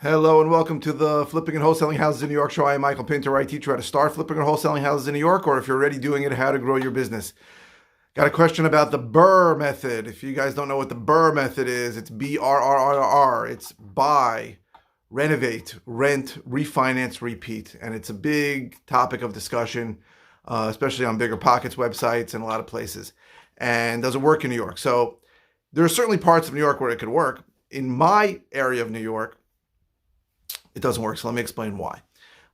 Hello and welcome to the Flipping and Wholesaling Houses in New York show. I am Michael Pinter. I teach you how to start flipping and wholesaling houses in New York, or if you're already doing it, how to grow your business. Got a question about the BRRRR method. If you guys don't know what the BRRRR method is, it's BRRRR. It's buy, renovate, rent, refinance, repeat. And it's a big topic of discussion, especially on Bigger Pockets websites and a lot of places. And does it work in New York? So there are certainly parts of New York where it could work. In my area of New York, it doesn't work. So let me explain why.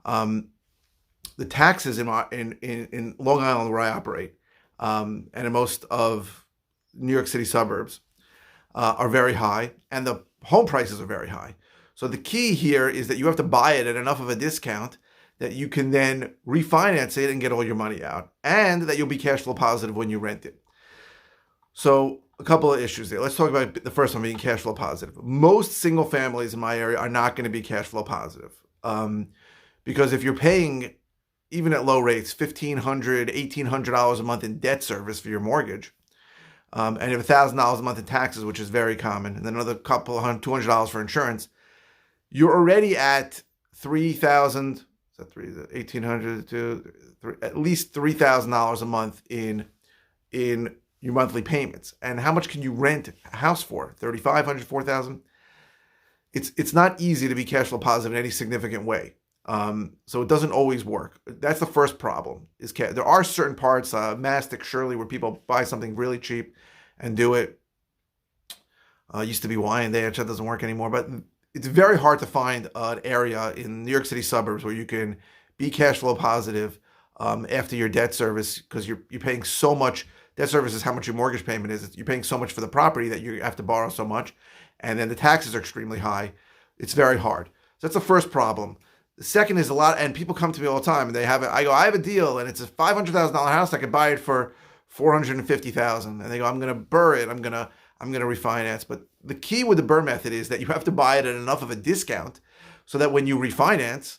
The taxes in Long Island where I operate, and in most of New York City suburbs, are very high, and the home prices are very high. So the key here is that you have to buy it at enough of a discount that you can then refinance it and get all your money out, and that you'll be cash flow positive when you rent it. So a couple of issues there. Let's talk about the first one, being cash flow positive. Most single families in my area are not going to be cash flow positive, because if you're paying, even at low rates, $1,500, $1,800 a month in debt service for your mortgage, and you have $1,000 a month in taxes, which is very common, and then another couple of $200 for insurance, you're already at $3,000. Is that $1,800 to at least $3,000 a month in your monthly payments. And how much can you rent a house for? $3,500, $4,000? It's not easy to be cash flow positive in any significant way. So it doesn't always work. That's the first problem. There are certain parts, Mastic, Shirley, where people buy something really cheap and do it. Used to be Wyandotte, that doesn't work anymore. But it's very hard to find an area in New York City suburbs where you can be cash flow positive after your debt service, because you're paying so much. Debt service is how much your mortgage payment is. You're paying so much for the property that you have to borrow so much. And then the taxes are extremely high. It's very hard. So that's the first problem. The second is and people come to me all the time and I have a deal and it's a $500,000 house. I could buy it for $450,000. And they go, I'm going to BRRRR it. I'm going to refinance. But the key with the BRRRR method is that you have to buy it at enough of a discount so that when you refinance,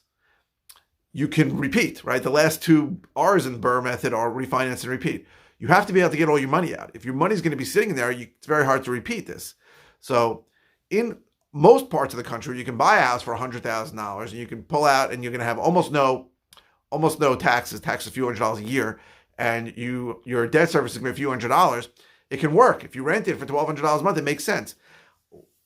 you can repeat, right? The last two R's in the BRRRR method are refinance and repeat. You have to be able to get all your money out. If your money's going to be sitting there, it's very hard to repeat this. So in most parts of the country, you can buy a house for $100,000 and you can pull out and you're going to have almost no taxes a few $100s a year, and your debt service is going to be a few $100s. It can work. If you rent it for $1,200 a month, it makes sense.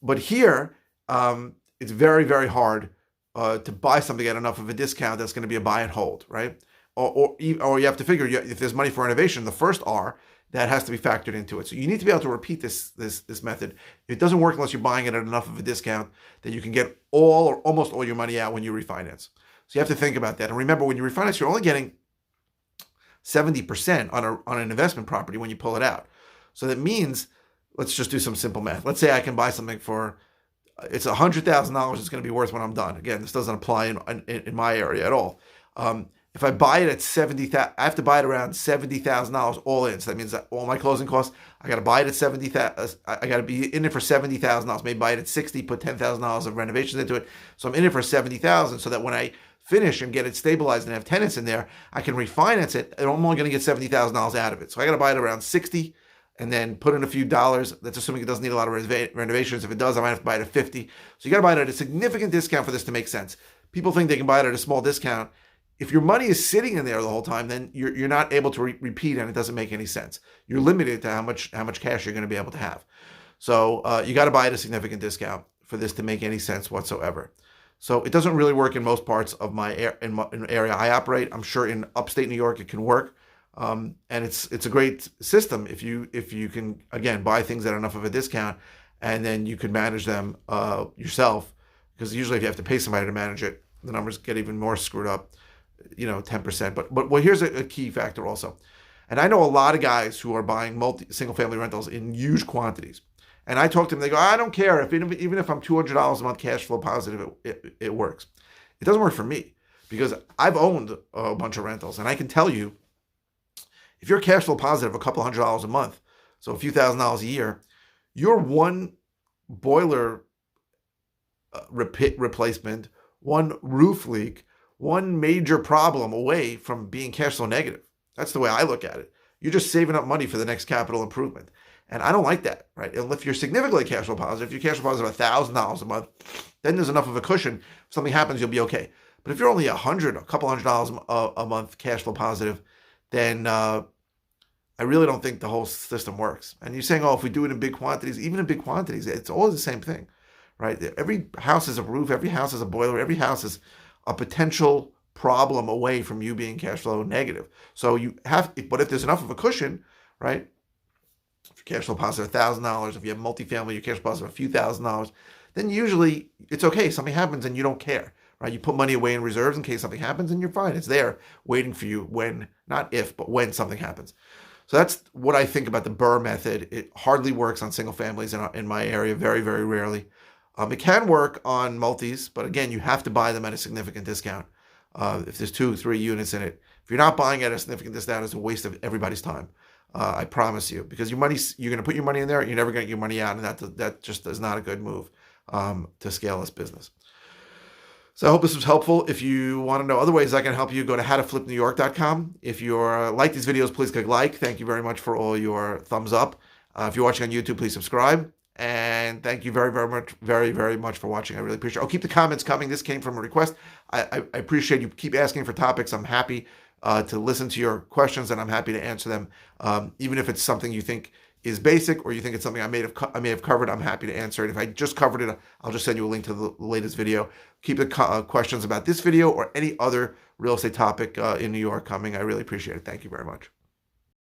But here, it's very, very hard to buy something at enough of a discount that's going to be a buy and hold, right? Or you have to figure, if there's money for renovation, the first R, that has to be factored into it. So you need to be able to repeat this method. It doesn't work unless you're buying it at enough of a discount that you can get all or almost all your money out when you refinance. So you have to think about that. And remember, when you refinance, you're only getting 70% on an investment property when you pull it out. So that means, let's just do some simple math. Let's say I can buy something for, it's $100,000 it's going to be worth when I'm done. Again, this doesn't apply in my area at all. If I buy it at $70,000, I have to buy it around $70,000 all in. So that means that all my closing costs, I got to buy it at $70,000. I got to be in it for $70,000. Maybe buy it at $60,000, put $10,000 of renovations into it. So I'm in it for $70,000. So that when I finish and get it stabilized and have tenants in there, I can refinance it, and I'm only going to get $70,000 out of it. So I got to buy it around $60,000 and then put in a few dollars. That's assuming it doesn't need a lot of renovations. If it does, I might have to buy it at $50,000. So you got to buy it at a significant discount for this to make sense. People think they can buy it at a small discount. If your money is sitting in there the whole time, then you're not able to repeat, and it doesn't make any sense. You're limited to how much cash you're going to be able to have. So you got to buy at a significant discount for this to make any sense whatsoever. So it doesn't really work in most parts of my area I operate. I'm sure in upstate New York it can work, and it's a great system if you can, again, buy things at enough of a discount, and then you can manage them yourself. Because usually if you have to pay somebody to manage it, the numbers get even more screwed up. 10%. But well, here's a key factor also. And I know a lot of guys who are buying single family rentals in huge quantities. And I talk to them, they go, I don't care. Even if I'm $200 a month cash flow positive, it works. It doesn't work for me, because I've owned a bunch of rentals. And I can tell you, if you're cash flow positive a couple $100s a month, so a few $1,000s a year, your one boiler replacement, one roof leak, one major problem away from being cash flow negative. That's the way I look at it. You're just saving up money for the next capital improvement. And I don't like that, right? And if you're significantly cash flow positive, if you're cash flow positive $1,000 a month, then there's enough of a cushion. If something happens, you'll be okay. But if you're only a couple $100 a month cash flow positive, then I really don't think the whole system works. And you're saying, oh, if we do it in big quantities, even in big quantities, it's always the same thing, right? Every house is a roof, every house is a boiler, every house is a potential problem away from you being cash flow negative. So you have, but if there's enough of a cushion, right? If you're cash flow positive $1,000, if you have multifamily, you're cash flow positive a few $1,000s, then usually it's okay. Something happens and you don't care, right? You put money away in reserves in case something happens and you're fine. It's there waiting for you when, not if, but when something happens. So that's what I think about the BRRRR method. It hardly works on single families in my area, very, very rarely. It can work on multis, but again, you have to buy them at a significant discount. If there's 2 or 3 units in it, if you're not buying at a significant discount, it's a waste of everybody's time. I promise you, because you're going to put your money in there, you're never going to get your money out, and that just is not a good move to scale this business. So I hope this was helpful. If you want to know other ways I can help you, go to howtoflipnewyork.com. If you like these videos, please click like. Thank you very much for all your thumbs up. If you're watching on YouTube, please subscribe. And thank you very, very much for watching. I really appreciate it. I'll keep the comments coming. This came from a request. I appreciate you keep asking for topics. I'm happy to listen to your questions, and I'm happy to answer them. Even if it's something you think is basic or you think it's something I may have covered, I'm happy to answer it. If I just covered it, I'll just send you a link to the latest video. Keep the questions about this video or any other real estate topic in New York coming. I really appreciate it. Thank you very much.